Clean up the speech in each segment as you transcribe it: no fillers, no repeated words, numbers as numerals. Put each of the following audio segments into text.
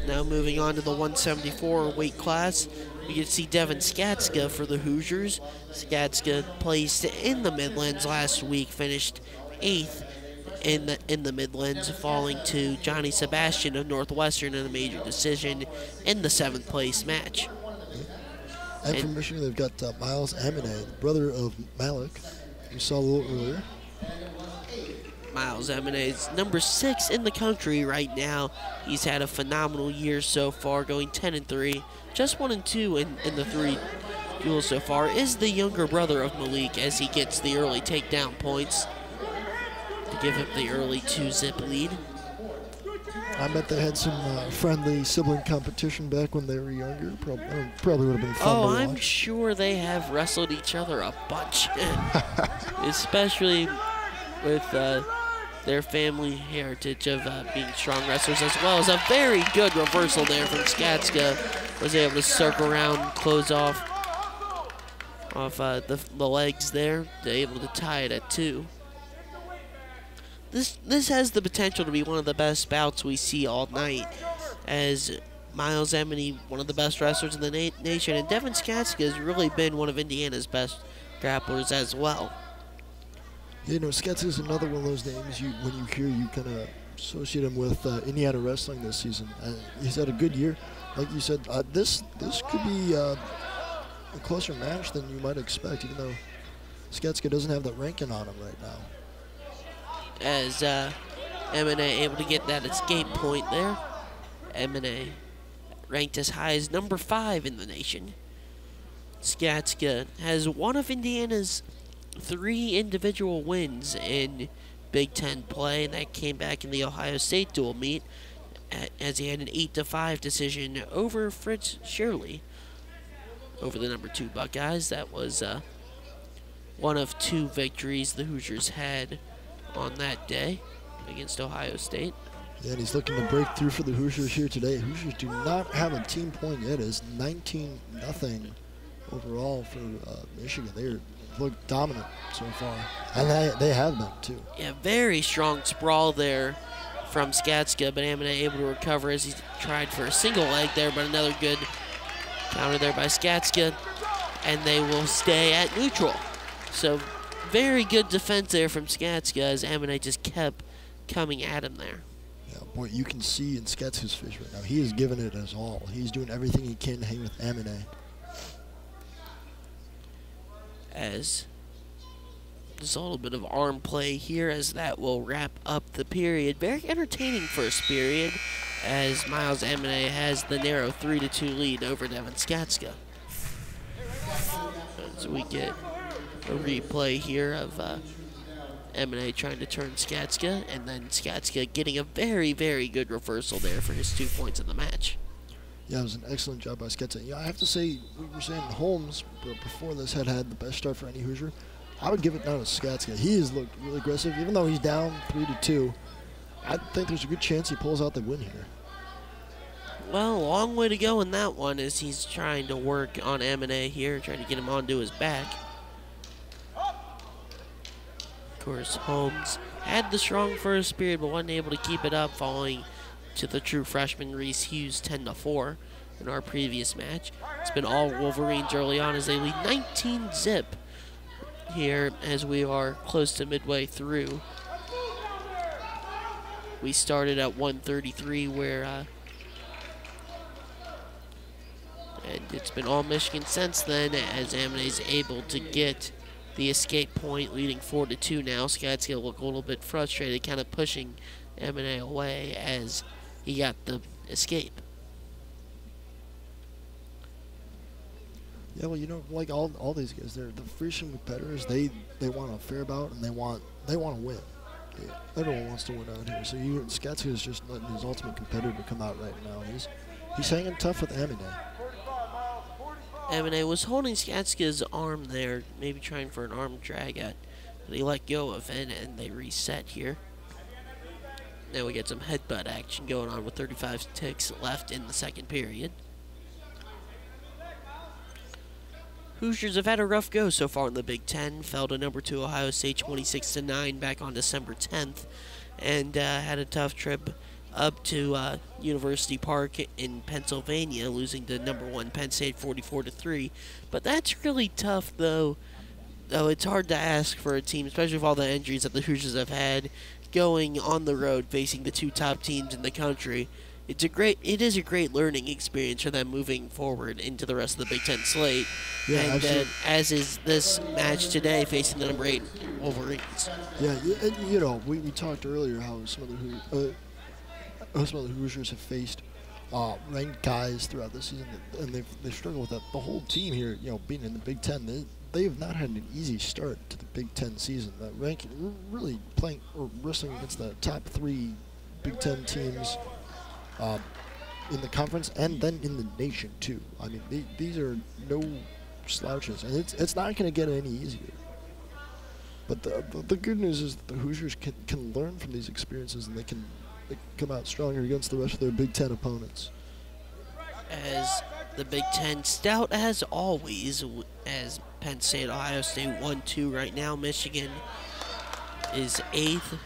Now moving on to the 174 weight class, we can see Devin Skatzka for the Hoosiers. Skatska placed in the Midlands last week, finished 8th in the Midlands, falling to Johnny Sebastian of Northwestern in a major decision in the 7th place match. And from Michigan, they've got Myles Amine, the brother of Malik, we saw a little earlier. Myles Amine is number 6 in the country right now. He's had a phenomenal year so far, going 10-3, just 1-2 in the 3 duels so far. Is the younger brother of Malik as he gets the early takedown points to give him the early 2-zip lead. I bet they had some friendly sibling competition back when they were younger. Probably would have been fun to watch. I'm sure they have wrestled each other a bunch, especially with their family heritage of being strong wrestlers, as well as a very good reversal there from Skatska. Was able to circle around and close off the legs there, able to tie it at 2. This has the potential to be one of the best bouts we see all night, as Myles Amine, one of the best wrestlers in the nation, and Devin Skatzka has really been one of Indiana's best grapplers as well. You know, Skatzka is another one of those names when you hear, you kind of associate him with Indiana wrestling this season. He's had a good year. Like you said, this could be a closer match than you might expect, even though Skatzka doesn't have that ranking on him right now. As Amine able to get that escape point there. Amine ranked as high as number 5 in the nation. Skatska has one of Indiana's 3 individual wins in Big Ten play, and that came back in the Ohio State dual meet, as he had an 8-5 decision over Fritz Shirley over the number 2 Buckeyes. That was one of 2 victories the Hoosiers had on that day against Ohio State. Yeah, and he's looking to break through for the Hoosiers here today. Hoosiers do not have a team point yet. It's 19-0 overall for Michigan. They look dominant so far, and they have been too. Yeah, very strong sprawl there from Skatska, but Amine able to recover as he tried for a single leg there, but another good counter there by Skatska, and they will stay at neutral. So very good defense there from Skatska as Amine just kept coming at him there. Yeah, boy, you can see in Skatska's face right now, he is giving it his all. He's doing everything he can to hang with Amine. As there's a little bit of arm play here, as that will wrap up the period. Very entertaining first period, as Myles Amine has the narrow 3-2 lead over Devin Skatzka. So we get a replay here of Amine trying to turn Skatska, and then Skatska getting a very, very good reversal there for his 2 points in the match. Yeah, it was an excellent job by Skatzka. Yeah, I have to say, we were saying Holmes before this had the best start for any Hoosier. I would give it now to Skatzka. He has looked really aggressive, even though he's down 3-2. I think there's a good chance he pulls out the win here. Well, a long way to go in that one, as he's trying to work on Amine here, trying to get him onto his back. Of course, Holmes had the strong first period, but wasn't able to keep it up, falling to the true freshman Reese Hughes 10-4 in our previous match. It's been all Wolverines early on as they lead 19-zip here as we are close to midway through. We started at 133 where and it's been all Michigan since then, as Amine is able to get the escape point, leading 4-2 now. Scott's going to look a little bit frustrated, kind of pushing Amine away as he got the escape. Yeah, well, you know, like all these guys, they're the free-shooting competitors. They want a fair bout, and they want to win. Yeah, everyone wants to win out here. So Skatzka is just letting his ultimate competitor come out right now. He's hanging tough with Amine. Amine was holding Skatska's arm there, maybe trying for an arm drag out, but he let go of it, and they reset here. Now we get some headbutt action going on with 35 ticks left in the second period. Hoosiers have had a rough go so far in the Big Ten. Fell to number 2 Ohio State 26-9 back on December 10th, and had a tough trip up to University Park in Pennsylvania, losing to #1 Penn State 44-3. But that's really tough, though. Though it's hard to ask for a team, especially with all the injuries that the Hoosiers have had, going on the road facing the two top teams in the country. It is a great learning experience for them moving forward into the rest of the Big Ten slate. Yeah, and absolutely. as is this match today facing the #8 Wolverines. Yeah, and, you know, we talked earlier how some of the Hoosiers have faced ranked guys throughout the season, and they've struggled with that. The whole team here, you know, being in the Big Ten, they have not had an easy start to the Big Ten season. That ranking, really playing or wrestling against the top 3 Big Ten teams in the conference and then in the nation too. I mean, these are no slouches, and it's not going to get any easier. But the good news is that the Hoosiers can learn from these experiences, and they can come out stronger against the rest of their Big Ten opponents. As the Big Ten stout as always, as Penn State, Ohio State 1-2 right now. Michigan is 8th,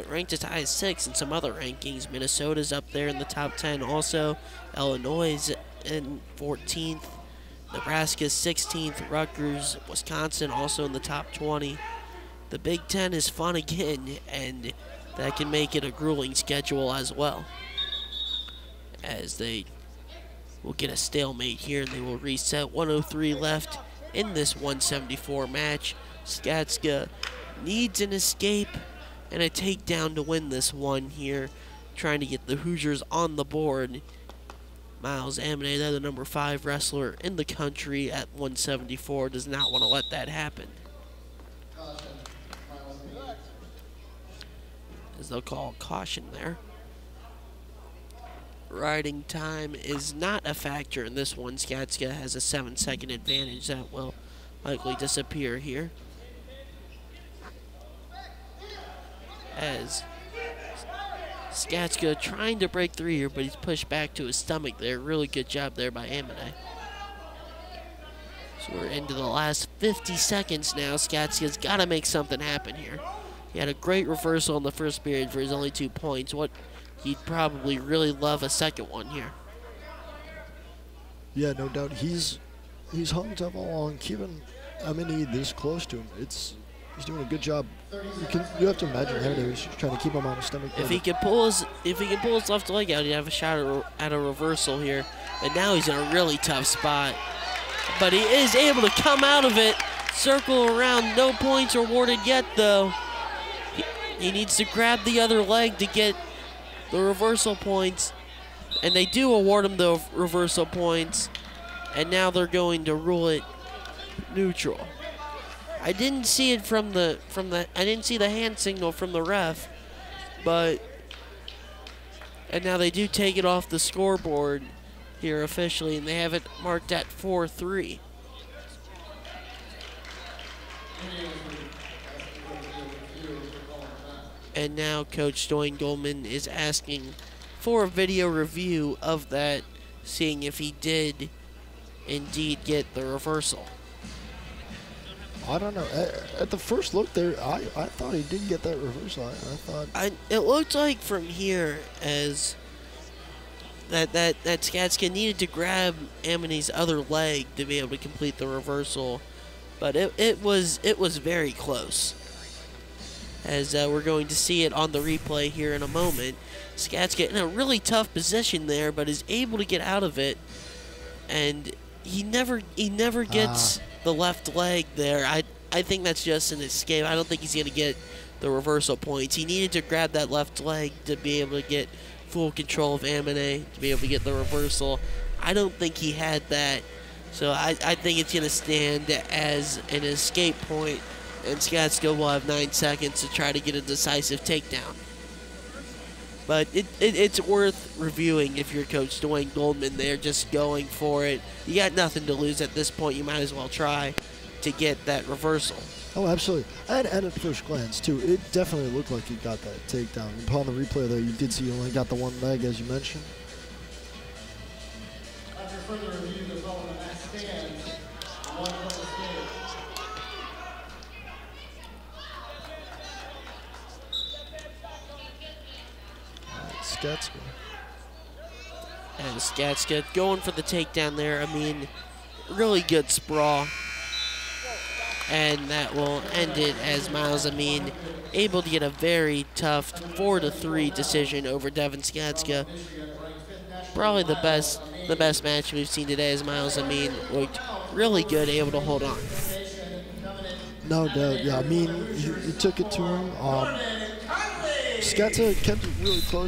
ranked as high as 6th in some other rankings. Minnesota's up there in the top 10 also. Illinois is in 14th. Nebraska's 16th. Rutgers, Wisconsin also in the top 20. The Big Ten is fun again, and that can make it a grueling schedule as well, as they will get a stalemate here and they will reset. 103 left in this 174 match. Skatzka needs an escape and a takedown to win this one here, trying to get the Hoosiers on the board. Myles Amine, the #5 wrestler in the country at 174, does not want to let that happen, as they'll call caution there. Riding time is not a factor in this one. Skatzka has a 7-second advantage that will likely disappear here, as Skatzka trying to break through here, but he's pushed back to his stomach there. Really good job there by Amine. So we're into the last 50 seconds now. Skatzka's got to make something happen here. He had a great reversal in the first period for his only 2 points. He'd probably really love a second one here. Yeah, no doubt. He's hung tough all along, keeping Amine this close to him. He's doing a good job. You have to imagine Amine was trying to keep him on his stomach. If he could pull his left leg out, he'd have a shot at a reversal here. And now he's in a really tough spot. But he is able to come out of it, circle around. No points awarded yet, though. He needs to grab the other leg to get the reversal points, and they do award him the reversal points, and now they're going to rule it neutral. I didn't see it I didn't see the hand signal from the ref, and now they do take it off the scoreboard here officially, and they have it marked at 4-3. And now Coach Dwayne Goldman is asking for a video review of that, seeing if he did indeed get the reversal. I don't know. At the first look there, I thought he did get that reversal. I thought it looked like from here as that Skatzka needed to grab Amine's other leg to be able to complete the reversal, but it was very close. As we're going to see it on the replay here in a moment. Skatzka in a really tough position there, but is able to get out of it, and he never gets the left leg there. I think that's just an escape. I don't think he's going to get the reversal points. He needed to grab that left leg to be able to get full control of Amine, to be able to get the reversal. I don't think he had that, so I think it's going to stand as an escape point, and Skatzka will have 9 seconds to try to get a decisive takedown. But it's worth reviewing if you're Coach Dwayne Goldman there, just going for it. You got nothing to lose at this point. You might as well try to get that reversal. Oh, absolutely. And at first glance, too, it definitely looked like he got that takedown. Upon the replay, though, you did see he only got the one leg, as you mentioned. After further review, the following match stands. One point escape. Skatzka. And Skatzka going for the takedown there. I mean, really good sprawl. And that will end it as Myles Amine able to get a very tough 4-3 decision over Devin Skatzka. Probably the best match we've seen today as Myles Amine looked really good, able to hold on. No doubt, yeah. I mean, he took it to him. Skatzka kept it really close.